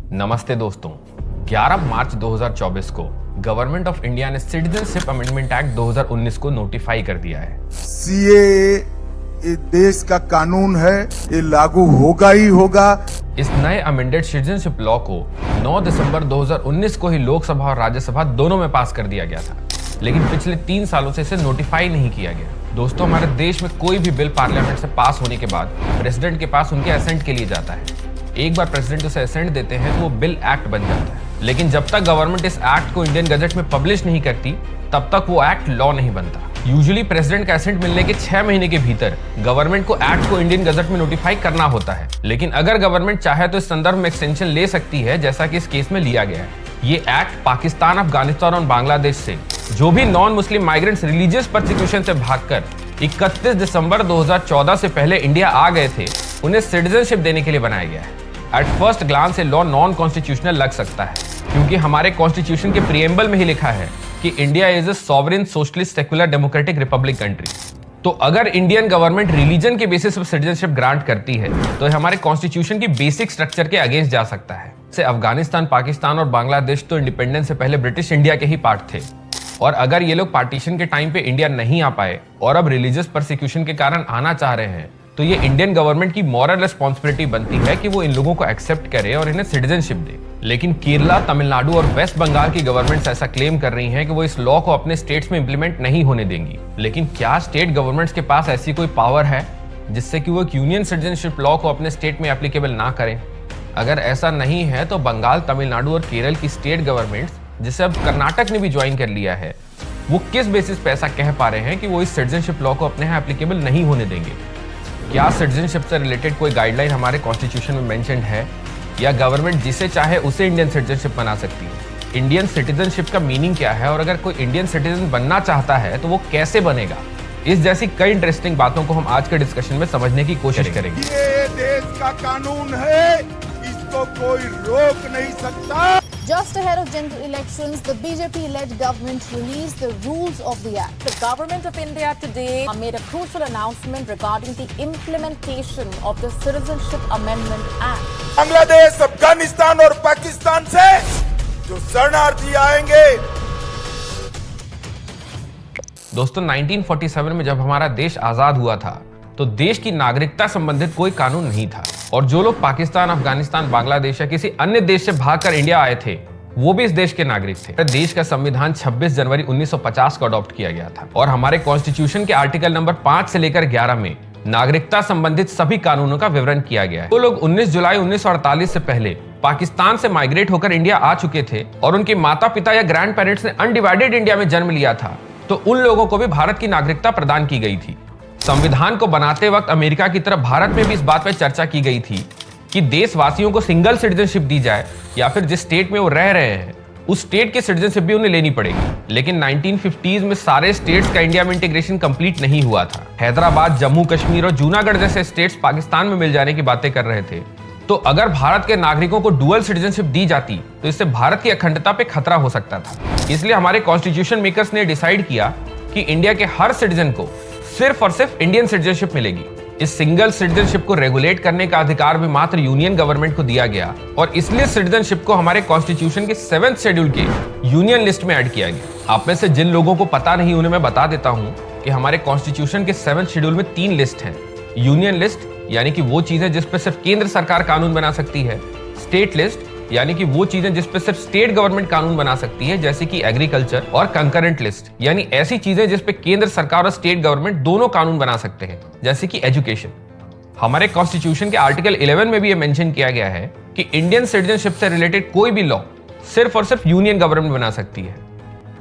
नमस्ते दोस्तों। 11 मार्च 2024 को गवर्नमेंट ऑफ इंडिया ने सिटीजनशिप अमेंडमेंट एक्ट 2019 को नोटिफाई कर दिया है। सीएए ये देश का कानून है, ये लागू होगा ही होगा। इस नए अमेंडेड सिटीजनशिप लॉ को 9 दिसंबर 2019 को ही लोकसभा और राज्यसभा दोनों में पास कर दिया गया था, लेकिन पिछले 3 सालों से इसे नोटिफाई नहीं किया गया। दोस्तों, हमारे देश में कोई भी बिल पार्लियामेंट से पास होने के बाद प्रेसिडेंट के पास उनके असेंट के लिए जाता है। एक बार प्रेसिडेंट उसे असेंट देते हैं तो वो बिल एक्ट बन जाता है, लेकिन जब तक गवर्नमेंट इस एक्ट को इंडियन गजट में पब्लिश नहीं करती तब तक वो एक्ट लॉ नहीं बनता। यूजुअली प्रेसिडेंट का असेंट मिलने के 6 महीने के भीतर गवर्नमेंट को एक्ट को इंडियन गजट में नोटिफाई करना होता है, लेकिन अगर गवर्नमेंट चाहे तो इस संदर्भ में एक्सटेंशन ले सकती है, जैसा कि इस केस में लिया गया है। ये एक्ट पाकिस्तान, अफगानिस्तान और बांग्लादेश से जो भी non Muslim migrants religious persecution से भागकर 31 दिसंबर 2014 से पहले इंडिया आ गए थे, उन्हें सिटीजनशिप देने के लिए बनाया गया है। एट फर्स्ट ग्लांस ये लॉ नॉन कॉन्स्टिट्यूशनल लग सकता है, क्योंकि हमारे कॉन्स्टिट्यूशन के प्रीएम्बल में ही लिखा है कि India is a sovereign socialist secular democratic Republic country. तो अगर इंडियन गवर्नमेंट रिलीजन के बेसिस पर सिटीजनशिप ग्रांट करती है तो हमारे कॉन्स्टिट्यूशन की बेसिक स्ट्रक्चर के अगेंस्ट जा सकता है। से अफगानिस्तान, पाकिस्तान और बांग्लादेश तो इंडिपेंडेंस से पहले ब्रिटिश इंडिया के ही पार्ट थे, और अगर ये लोग पार्टीशन के टाइम पे इंडिया नहीं आ पाए और अब रिलीजियस परसिक्यूशन के कारण आना चाह रहे हैं, तो ये इंडियन गवर्नमेंट की मॉरल रिस्पॉन्सिबिलिटी बनती है कि वो इन लोगों को एक्सेप्ट करे और इन्हें सिटीजनशिप दे। लेकिन केरला, तमिलनाडु और वेस्ट बंगाल की गवर्नमेंट्स ऐसा क्लेम कर रही हैं कि वो इस लॉ को अपने स्टेट्स में इंप्लीमेंट नहीं होने देंगी। लेकिन क्या स्टेट गवर्नमेंट्स के पास ऐसी कोई पावर है जिससे कि वो एक यूनियन सिटीजनशिप लॉ को अपने स्टेट में एप्लीकेबल ना करें? अगर ऐसा नहीं है तो बंगाल, तमिलनाडु और केरल की स्टेट गवर्नमेंट्स, जिसे अब कर्नाटक ने भी ज्वाइन कर लिया है, वो किस बेसिस पे ऐसा कह पा रहे हैं कि वो इस सिटीजनशिप लॉ को अपने यहाँ एप्लीकेबल नहीं होने देंगे? क्या सिटीजनशिप से रिलेटेड कोई गाइडलाइन हमारे कॉन्स्टिट्यूशन में मेंशन्ड है, या गवर्नमेंट जिसे चाहे उसे इंडियन सिटीजनशिप बना सकती है? इंडियन सिटीजनशिप का मीनिंग क्या है, और अगर कोई इंडियन सिटीजन बनना चाहता है तो वो कैसे बनेगा? इस जैसी कई इंटरेस्टिंग बातों को हम आज के डिस्कशन में समझने की कोशिश करेंगे। ये देश का कानून है, इसको कोई रोक नहीं सकता। Just ahead of general elections, the BJP-led government released the rules of the act. The government of India today made a crucial announcement regarding the implementation of the Citizenship Amendment Act. Bangladesh, Afghanistan और पाकिस्तान से जो शरणार्थी आएंगे। दोस्तों, 1947 में जब हमारा देश आजाद हुआ था तो देश की नागरिकता संबंधित कोई कानून नहीं था, और जो लोग पाकिस्तान, अफगानिस्तान, बांग्लादेश या किसी अन्य देश से भागकर इंडिया आए थे वो भी इस देश के नागरिक थे। देश का संविधान 26 जनवरी 1950 को अडॉप्ट किया गया था, और हमारे कॉन्स्टिट्यूशन के आर्टिकल नंबर 5 से लेकर 11 में नागरिकता संबंधित सभी कानूनों का विवरण किया गया है। वो लोग 19 जुलाई 1948 से पहले पाकिस्तान से माइग्रेट होकर इंडिया आ चुके थे और उनके माता पिता या ग्रैंड पेरेंट्स ने अनडिवाइडेड इंडिया में जन्म लिया था, तो उन लोगों को भी भारत की नागरिकता प्रदान की गई थी। संविधान को बनाते वक्त अमेरिका की तरफ भारत में भी इस बात पर चर्चा की गई थी कि देशवासियों को सिंगल सिटीजनशिप दी जाए, या फिर जिस स्टेट में वो रह रहे हैं उस स्टेट की सिटीजनशिप भी उन्हें लेनी पड़ेगी। लेकिन 1950s में सारे स्टेट्स का इंडिया में इंटीग्रेशन कंप्लीट नहीं हुआ था। हैदराबाद, जम्मू कश्मीर और जूनागढ़ जैसे स्टेट्स पाकिस्तान में मिल जाने की बातें कर रहे थे। तो अगर भारत के नागरिकों को डुअल सिटीजनशिप दी जाती तो इससे भारत की अखंडता पे खतरा हो सकता था। इसलिए हमारे कॉन्स्टिट्यूशन मेकर्स ने डिसाइड किया कि इंडिया के हर सिटीजन को सिर्फ और सिर्फ इंडियन सिटीजनशिप मिलेगी। इस सिंगल सिटीजनशिप को रेगुलेट करने का अधिकार भी मात्र यूनियन गवर्नमेंट को दिया गया, और इसलिए सिटीजनशिप को हमारे कॉन्स्टिट्यूशन के 7th शेड्यूल के यूनियन लिस्ट में ऐड किया गया। आप में से जिन लोगों को पता नहीं उन्हें मैं बता देता हूं कि हमारे कॉन्स्टिट्यूशन के 7th शेड्यूल में 3 लिस्ट हैं। यूनियन लिस्ट यानी कि वो चीजें जिस पर सिर्फ केंद्र सरकार कानून बना सकती है, स्टेट लिस्ट यानी कि वो चीजें जिस पे सिर्फ स्टेट गवर्नमेंट कानून बना सकती है, जैसे कि एग्रीकल्चर, और कंकरेंट लिस्ट यानी ऐसी चीजें जिस पे केंद्र सरकार और स्टेट गवर्नमेंट दोनों कानून बना सकते हैं, जैसे कि एजुकेशन। हमारे कॉन्स्टिट्यूशन के आर्टिकल 11 में भी ये मेंशन किया गया है कि इंडियन सिटीजनशिप से रिलेटेड कोई भी लॉ सिर्फ और सिर्फ यूनियन गवर्नमेंट बना सकती है,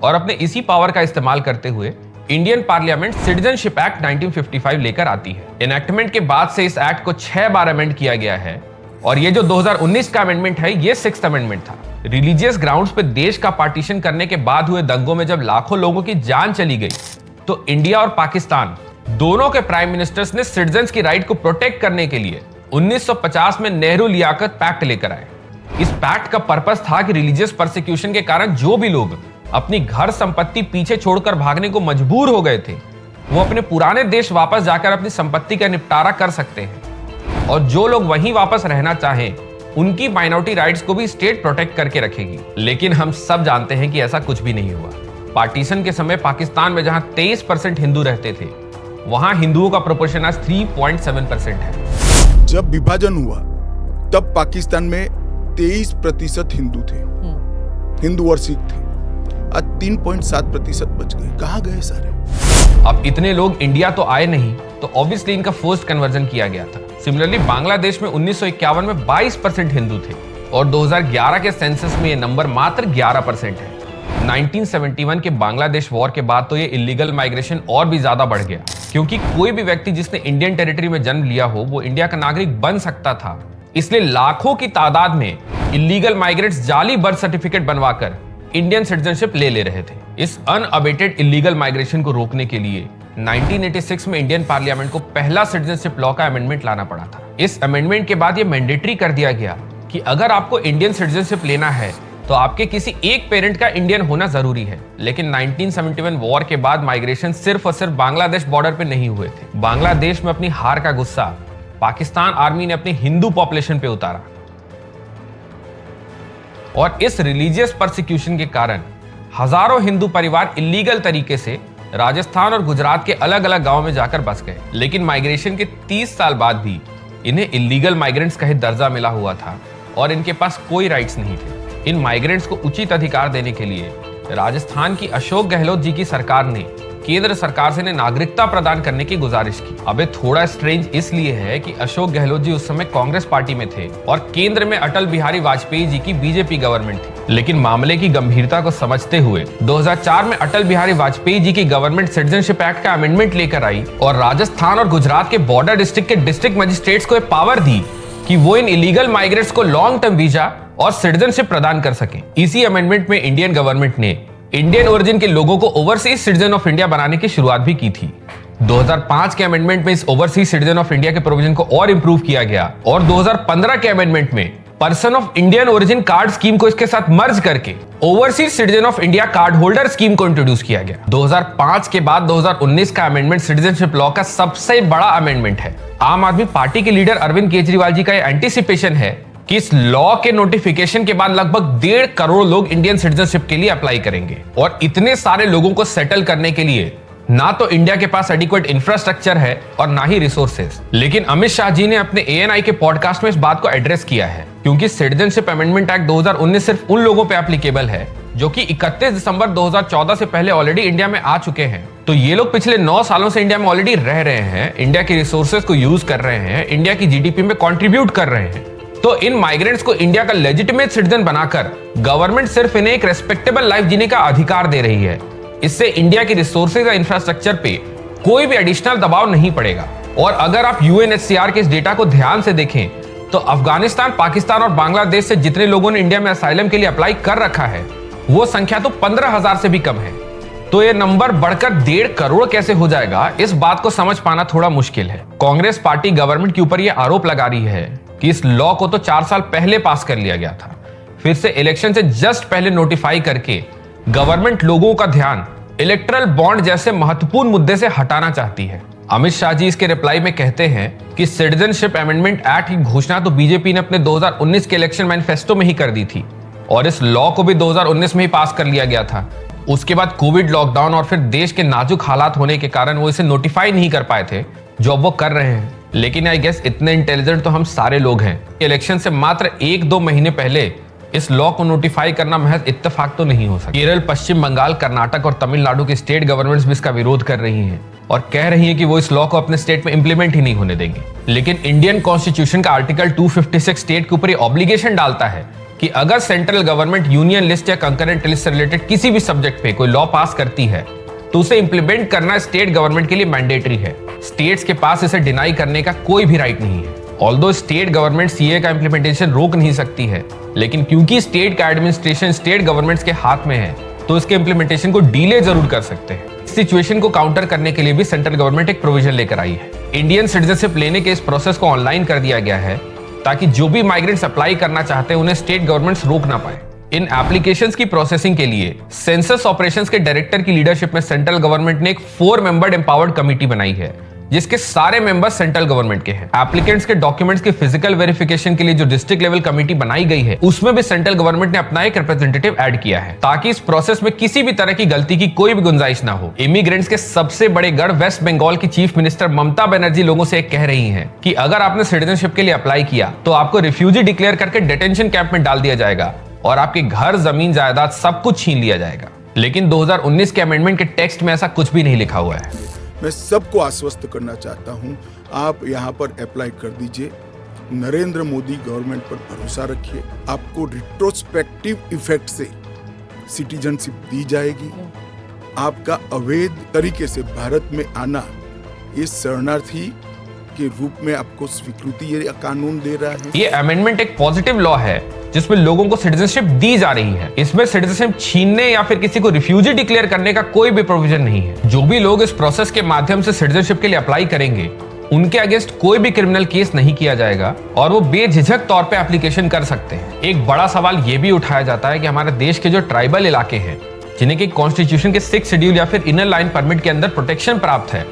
और अपने इसी पावर का इस्तेमाल करते हुए इंडियन पार्लियामेंट सिटीजनशिप एक्ट 1955 लेकर आती है। इनैक्टमेंट के बाद से इस एक्ट को 6 बार अमेंड किया गया है, और ये जो 2019 का अमेंडमेंट है ये 6th अमेंडमेंट था। रिलीजियस ग्राउंड्स पे देश का पार्टीशन करने के बाद हुए दंगों में जब लाखों लोगों की जान चली गई, तो इंडिया और पाकिस्तान दोनों के प्राइम मिनिस्टर्स ने सिटीजन्स की राइट को प्रोटेक्ट करने के लिए 1950 में नेहरू लियाकत पैक्ट लेकर आए। इस पैक्ट का पर्पस था कि रिलीजियस परसिक्यूशन के कारण जो भी लोग अपनी घर संपत्ति पीछे छोड़कर भागने को मजबूर हो गए थे, वो अपने पुराने देश वापस जाकर अपनी संपत्ति का निपटारा कर सकते हैं, और जो लोग वहीं वापस रहना चाहें उनकी माइनॉरिटी राइट्स को भी स्टेट प्रोटेक्ट करके रखेगी। लेकिन हम सब जानते हैं कि ऐसा कुछ भी नहीं हुआ। पार्टीशन के समय पाकिस्तान में जहां 23% हिंदू रहते थे, वहां हिंदुओं का प्रोपोर्शन आज 3.7% है। जब विभाजन हुआ तब पाकिस्तान में 23% हिंदू थे, हिंदू और सिख थे। आज 3.7% बच गए। कहां गए सारे? अब इतने लोग इंडिया तो आए नहीं, तो ऑब्वियसली इनका फोर्स्ड कन्वर्जन किया गया था। सिमिलरली बांग्लादेश में 1951 में 22% हिंदू थे और 2011 के सेंसस में ये नंबर मात्र 11% है। 1971 के बांग्लादेश वॉर के बाद तो ये इलीगल माइग्रेशन और भी ज्यादा बढ़ गया, क्योंकि कोई भी व्यक्ति जिसने इंडियन टेरिटरी में जन्म लिया हो वो इंडिया का नागरिक बन सकता था। इसलिए लाखों की तादाद में इलीगल माइग्रेंट्स जाली बर्थ सर्टिफिकेट बनवाकर इंडियन सिटीजनशिप ले रहे थे। इस अनअबेटेड इलीगल माइग्रेशन को रोकने के लिए 1986 में इंडियन पार्लियामेंट को पहला सिटीजनशिप लॉ का अमेंडमेंट लाना पड़ा था। इस अमेंडमेंट के बाद यह मैंडेटरी कर दिया गया कि अगर आपको इंडियन सिटीजनशिप लेना है तो आपके किसी एक पेरेंट का इंडियन होना जरूरी है। लेकिन 1971 वॉर के बाद माइग्रेशन सिर्फ और सिर्फ बांग्लादेश बॉर्डर पे नहीं हुए थे। बांग्लादेश में अपनी हार का गुस्सा पाकिस्तान आर्मी ने अपनी हिंदू पॉपुलेशन पे उतारा और इस रिलीजियस परसिक्यूशन के कारण हजारों हिंदू परिवार इलीगल तरीके से राजस्थान और गुजरात के अलग अलग गांवों में जाकर बस गए। लेकिन माइग्रेशन के 30 साल बाद भी इन्हें इलीगल माइग्रेंट्स का ही दर्जा मिला हुआ था और इनके पास कोई राइट्स नहीं थे। इन माइग्रेंट्स को उचित अधिकार देने के लिए राजस्थान की अशोक गहलोत जी की सरकार ने केंद्र सरकार से नागरिकता प्रदान करने की गुजारिश की। अब ये थोड़ा स्ट्रेंज इसलिए है कि अशोक गहलोत जी उस समय कांग्रेस पार्टी में थे और केंद्र में अटल बिहारी वाजपेयी जी की बीजेपी गवर्नमेंट थी। लेकिन मामले की गंभीरता को समझते हुए 2004 में अटल बिहारी वाजपेयी जी की गवर्नमेंट सिटीजनशिप एक्ट का अमेंडमेंट लेकर आई और राजस्थान और गुजरात के बॉर्डर डिस्ट्रिक्ट के डिस्ट्रिक्ट मजिस्ट्रेट्स को पावर दी कि वो इन इलीगल माइग्रेंट्स को लॉन्ग टर्म वीजा और सिटीजनशिप प्रदान कर सकें। इसी अमेंडमेंट में इंडियन गवर्नमेंट ने इंडियन ओरिजिन के लोगों को ओवरसीज सिटीजन ऑफ इंडिया बनाने की शुरुआत भी की थी। 2005 के अमेंडमेंट में इस ओवरसीज सिटीजन ऑफ इंडिया के प्रोविजन को और इंप्रूव किया गया और 2015 के अमेंडमेंट में person of Indian origin card scheme को इसके साथ मर्ज करके overseas citizen of India card holder scheme को इंट्रोड्यूस किया गया। 2005 के बाद 2019 का अमेंडमेंट सिटीजनशिप लॉ का सबसे बड़ा अमेंडमेंट है। आम आदमी पार्टी के लीडर अरविंद केजरीवाल जी का यह एंटीसिपेशन है कि इस लॉ के नोटिफिकेशन के बाद लगभग 1.5 करोड़ लोग इंडियन सिटीजनशिप के लिए अप्लाई करेंगे और इतने सारे लोगों को सेटल करने के लिए ना तो इंडिया के पास एडिक्वेट इंफ्रास्ट्रक्चर है और ना ही रिसोर्सेज। लेकिन अमित शाह जी ने अपने ANI के पॉडकास्ट में इस बात को एड्रेस किया है, क्योंकि सिटीजनशिप अमेंडमेंट एक्ट 2019 सिर्फ उन लोगों पे एप्लीकेबल है जो कि 31 दिसंबर 2014 से पहले ऑलरेडी इंडिया में आ चुके हैं। तो ये लोग पिछले 9 सालों से इंडिया में ऑलरेडी रह रहे हैं, इंडिया के रिसोर्सेज को यूज कर रहे हैं, इंडिया की GDP में कॉन्ट्रीब्यूट कर रहे हैं। तो इन माइग्रेंट्स को इंडिया का लेजिटिमेट सिटीजन बनाकर गवर्नमेंट सिर्फ इन्हें एक रेस्पेक्टेबल लाइफ जीने का अधिकार दे रही है। इससे इंडिया के रिसोर्सेज या इंफ्रास्ट्रक्चर पे कोई भी एडिशनल दबाव नहीं पड़ेगा। और अगर आप UNHCR के इस डेटा को ध्यान से देखें तो अफगानिस्तान, पाकिस्तान और बांग्लादेश से जितने लोगों ने इंडिया में असाइलम के लिए अप्लाई कर रखा है वो संख्या तो 15,000 से भी कम है। तो ये नंबर बढ़कर 1.5 करोड़ कैसे हो जाएगा, इस बात को समझ पाना थोड़ा मुश्किल है। कांग्रेस पार्टी गवर्नमेंट के ऊपर यह आरोप लगा रही है कि इस लॉ को तो 4 साल पहले पास कर लिया गया था, फिर से इलेक्शन से जस्ट पहले नोटिफाई करके गवर्नमेंट लोगों का ध्यान इलेक्टरल बॉन्ड जैसे महत्वपूर्ण मुद्दे से हटाना चाहती है। अमित शाह जी इसके रिप्लाई में कहते हैं कि सिटीजनशिप अमेंडमेंट एक्ट की घोषणा तो बीजेपी ने अपने 2019 के इलेक्शन मैनिफेस्टो में ही कर दी थी और इस लॉ को भी 2019 में ही पास कर लिया गया था। उसके बाद कोविड लॉकडाउन और फिर देश के नाजुक हालात होने के कारण वो इसे नोटिफाई नहीं कर पाए थे, जो अब वो कर रहे हैं। लेकिन आई गेस इतने इंटेलिजेंट तो हम सारे लोग हैं। इलेक्शन से मात्र 1-2 महीने पहले इस लॉ को नोटिफाई करना महज इत्तेफाक तो नहीं हो सकता। केरल, पश्चिम बंगाल, कर्नाटक और तमिलनाडु की स्टेट गवर्नमेंट्स भी इसका विरोध कर रही हैं और कह रही हैं कि वो इस लॉ को अपने स्टेट में इंप्लीमेंट ही नहीं होने देंगे। लेकिन इंडियन कॉन्स्टिट्यूशन का आर्टिकल 256 स्टेट के ऊपर ऑब्लिगेशन डालता है कि अगर सेंट्रल गवर्नमेंट यूनियन लिस्ट या कंकरेंट लिस्ट से रिलेटेड किसी भी सब्जेक्ट पे कोई लॉ पास करती है तो उसे इंप्लीमेंट करना स्टेट गवर्नमेंट के लिए मैंडेटरी है। स्टेट्स के पास इसे डिनाई करने का कोई भी राइट नहीं है। ऑल्दो स्टेट गवर्नमेंट CA का इंप्लीमेंटेशन रोक नहीं सकती है, लेकिन क्योंकि स्टेट का एडमिनिस्ट्रेशन स्टेट गवर्नमेंट्स के हाथ में है तो इसके इंप्लीमेंटेशन को डिले जरूर कर सकते हैं। इस सिचुएशन को काउंटर करने के लिए भी सेंट्रल गवर्नमेंट एक प्रोविजन लेकर आई है। इंडियन सिटीजनशिप लेने के इस प्रोसेस को ऑनलाइन कर दिया गया है ताकि जो भी माइग्रेंट्स अप्लाई करना चाहते हैं उन्हें स्टेट गवर्नमेंट्स रोक ना पाए। इन एप्लीकेशंस की प्रोसेसिंग के लिए सेंसस ऑपरेशंस के डायरेक्टर की लीडरशिप में सेंट्रल गवर्नमेंट ने एक 4 मेंबर्ड एम्पावर्ड कमेटी बनाई है जिसके सारे मेंबर्स सेंट्रल गवर्नमेंट के हैं। एप्लीकेंट्स के डॉक्यूमेंट्स की फिजिकल वेरिफिकेशन के लिए जो डिस्ट्रिक्ट लेवल कमेटी बनाई गई है, उसमें भी सेंट्रल गवर्नमेंट ने अपना एक रिप्रेजेंटेटिव ऐड किया है, ताकि इस प्रोसेस में किसी भी तरह की गलती की कोई भी गुंजाइश ना हो। इमिग्रेंट्स के सबसे बड़े गढ़ वेस्ट बंगाल की चीफ मिनिस्टर ममता बनर्जी लोगों से कह रही हैं कि अगर आपने सिटीजनशिप के लिए अप्लाई किया तो आपको रिफ्यूजी डिक्लेयर करके डिटेंशन कैंप में डाल दिया जाएगा और आपके घर, जमीन, जायदाद सब कुछ छीन लिया जाएगा। लेकिन 2019 के अमेंडमेंट के टेक्स्ट में ऐसा कुछ भी नहीं लिखा हुआ है। मैं सबको आश्वस्त करना चाहता हूं, आप यहां पर अप्लाई कर दीजिए। नरेंद्र मोदी गवर्नमेंट पर भरोसा रखिए, आपको रिट्रोस्पेक्टिव इफेक्ट से सिटीजनशिप दी जाएगी। आपका अवैध तरीके से भारत में आना, ये शरणार्थी के रूप में आपको स्वीकृति ये कानून दे रहा है। ये अमेंडमेंट एक पॉजिटिव लॉ है जिसमें लोगों को सिटीजनशिप दी जा रही है। इसमें सिटीजनशिप छीनने या फिर किसी को रिफ्यूजी डिक्लेयर करने का कोई भी प्रोविजन नहीं है। जो भी लोग इस प्रोसेस के माध्यम से सिटीजनशिप के लिए अप्लाई करेंगे, उनके अगेंस्ट कोई भी क्रिमिनल केस नहीं किया जाएगा और वो बेझिझक तौर पे एप्लीकेशन कर सकते हैं। एक बड़ा सवाल ये भी उठाया जाता है कि हमारे देश के जो ट्राइबल इलाके हैं, जिन्हें कि कॉन्स्टिट्यूशन के 6 शेड्यूल या फिर इनर लाइन परमिट के अंदर प्रोटेक्शन प्राप्त है,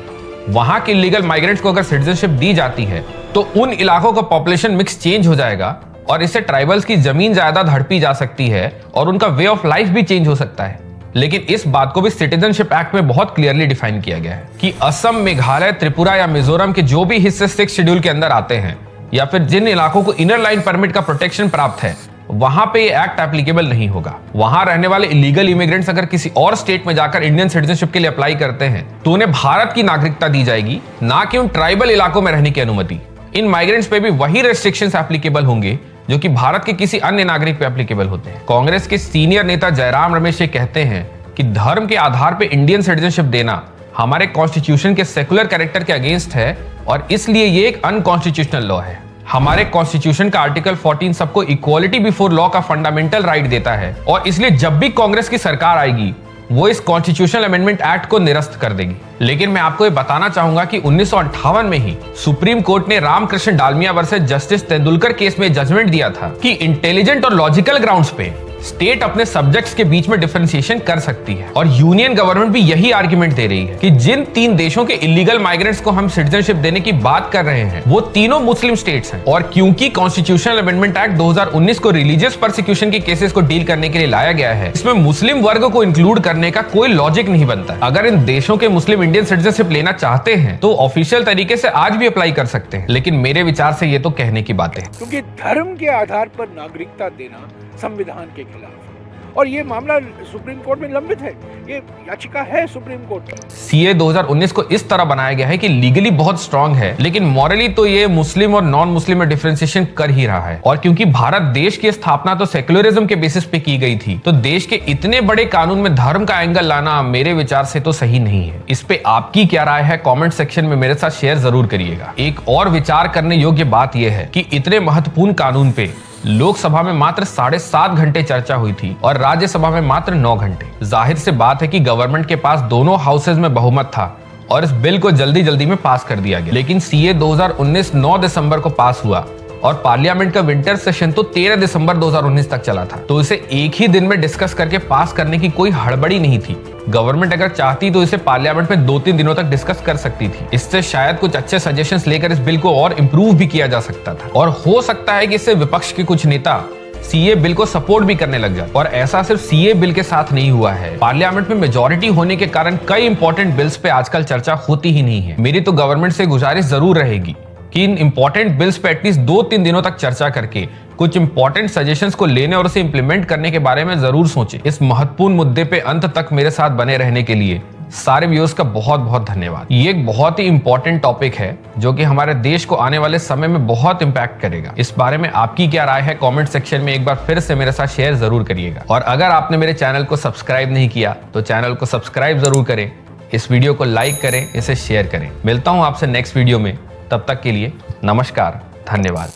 वहां के इलीगल माइग्रेंट्स को अगर सिटीजनशिप दी जाती है तो उन इलाकों का पॉपुलेशन मिक्स चेंज हो जाएगा और इससे ट्राइबल्स की जमीन जायदाद हड़पी जा सकती है और उनका वे ऑफ लाइफ भी चेंज हो सकता है। लेकिन इस बात को भी सिटीजनशिप एक्ट में बहुत क्लियरली डिफाइन किया गया है कि असम, मेघालय, त्रिपुरा या मिजोरम के जो भी हिस्से 6 शेड्यूल के अंदर आते हैं या फिर जिन इलाकों को इनर लाइन परमिट का प्रोटेक्शन प्राप्त है, वहां पे ये एक्ट एप्लीकेबल नहीं होगा। वहां रहने वाले इलीगल इमिग्रेंट्स अगर किसी और स्टेट में जाकर इंडियन सिटीजनशिप के लिए अप्लाई करते हैं तो उन्हें भारत की नागरिकता दी जाएगी, ना कि उन ट्राइबल इलाकों में रहने की अनुमति। इन माइग्रेंट्स पे भी वही रेस्ट्रिक्शंस एप्लीकेबल होंगे जो कि भारत के किसी अन्य नागरिक पे एप्लीकेबल होते हैं। कांग्रेस के सीनियर नेता जयराम रमेश ये कहते हैं कि धर्म के आधार पे इंडियन सिटीजनशिप देना हमारे कॉन्स्टिट्यूशन के सेकुलर कैरेक्टर के अगेंस्ट है और इसलिए ये एक अनकॉन्स्टिट्यूशनल लॉ है। हमारे कॉन्स्टिट्यूशन का आर्टिकल 14 सबको इक्वालिटी बिफोर लॉ का फंडामेंटल राइट देता है और इसलिए जब भी कांग्रेस की सरकार आएगी वो इस कॉन्स्टिट्यूशनल अमेंडमेंट एक्ट को निरस्त कर देगी। लेकिन मैं आपको ये बताना चाहूंगा कि 1958 में ही सुप्रीम कोर्ट ने Ramkrishna Dalmia versus justice Tendulkar case में जजमेंट दिया था कि इंटेलिजेंट और लॉजिकल ग्राउंड्स पे स्टेट अपने सब्जेक्ट्स के बीच में डिफरेंशिएशन कर सकती है और यूनियन गवर्नमेंट भी यही आर्गुमेंट दे रही है कि जिन 3 देशों के इलीगल माइग्रेंट्स को हम सिटीजनशिप देने की बात कर रहे हैं वो तीनों मुस्लिम स्टेट्स हैं। और क्योंकि कॉन्स्टिट्यूशनल अमेंडमेंट एक्ट 2019 को रिलीजियस परसिक्यूशन के केसेस को डील करने के लिए लाया गया है, इसमें मुस्लिम वर्ग को इंक्लूड करने का कोई लॉजिक नहीं बनता। अगर इन देशों के मुस्लिम इंडियन सिटीजनशिप लेना चाहते हैं तो ऑफिशियल तरीके से आज भी अप्लाई कर सकते हैं, लेकिन मेरे विचार से ये तो कहने की बातें हैं। क्योंकि धर्म के आधार पर नागरिकता देना संविधान के खिलाफ है और ये मामला सुप्रीम कोर्ट में लंबित है, ये याचिका है सुप्रीम कोर्ट की। सीए 2019 को इस तरह बनाया गया है कि लीगली बहुत स्ट्रांग है, लेकिन मॉरली तो ये मुस्लिम और नॉन मुस्लिम में डिफरेंशिएशन कर ही रहा है। और क्योंकि भारत देश की स्थापना तो सेक्युलरिज्म के बेसिस पे की गई थी, तो देश के इतने बड़े कानून में धर्म का एंगल लाना मेरे विचार से तो सही नहीं है। इस पे आपकी क्या राय है, कमेंट सेक्शन में मेरे साथ शेयर जरूर करिएगा। एक और विचार करने योग्य बात यह है कि इतने महत्वपूर्ण कानून पे लोकसभा में मात्र 7.5 घंटे चर्चा हुई थी और राज्यसभा में मात्र 9 घंटे। जाहिर से बात है कि गवर्नमेंट के पास दोनों हाउसेज में बहुमत था और इस बिल को जल्दी जल्दी में पास कर दिया गया। लेकिन सीए 2019 9 दिसंबर को पास हुआ और पार्लियामेंट का विंटर सेशन तो 13 दिसंबर 2019 तक चला था, तो इसे एक ही दिन में डिस्कस करके पास करने की कोई हड़बड़ी नहीं थी। गवर्नमेंट अगर चाहती तो इसे पार्लियामेंट में 2-3 दिनों तक डिस्कस कर सकती थी। इससे शायद कुछ अच्छे सजेशंस लेकर इस बिल को और इम्प्रूव भी किया जा सकता था और हो सकता है कि इससे विपक्ष के कुछ नेता सीए बिल को सपोर्ट भी करने लग जाए। और ऐसा सिर्फ सीए बिल के साथ नहीं हुआ है, पार्लियामेंट में मेजोरिटी होने के कारण कई इंपॉर्टेंट बिल्स पे आजकल चर्चा होती ही नहीं है। मेरी तो गवर्नमेंट से गुजारिश जरूर रहेगी कि इन इंपॉर्टेंट बिल्स पे एटलीस्ट 2-3 दिनों तक चर्चा करके कुछ इंपॉर्टेंट सजेशंस को लेने और उसे इंप्लीमेंट करने के बारे में जरूर सोचें। इस महत्वपूर्ण मुद्दे पे अंत तक मेरे साथ बने रहने के लिए सारे व्यूअर्स का बहुत बहुत धन्यवाद। ये एक बहुत ही इंपॉर्टेंट टॉपिक है जो कि हमारे देश को आने वाले समय में बहुत इंपैक्ट करेगा। इस बारे में आपकी क्या राय है, कमेंट सेक्शन में एक बार फिर से मेरे साथ शेयर जरूर करिएगा। और अगर आपने मेरे चैनल को सब्सक्राइब नहीं किया तो चैनल को सब्सक्राइब जरूर करें, इस वीडियो को लाइक करें, इसे शेयर करें। मिलता हूं आपसे नेक्स्ट वीडियो में, तब तक के लिए नमस्कार, धन्यवाद।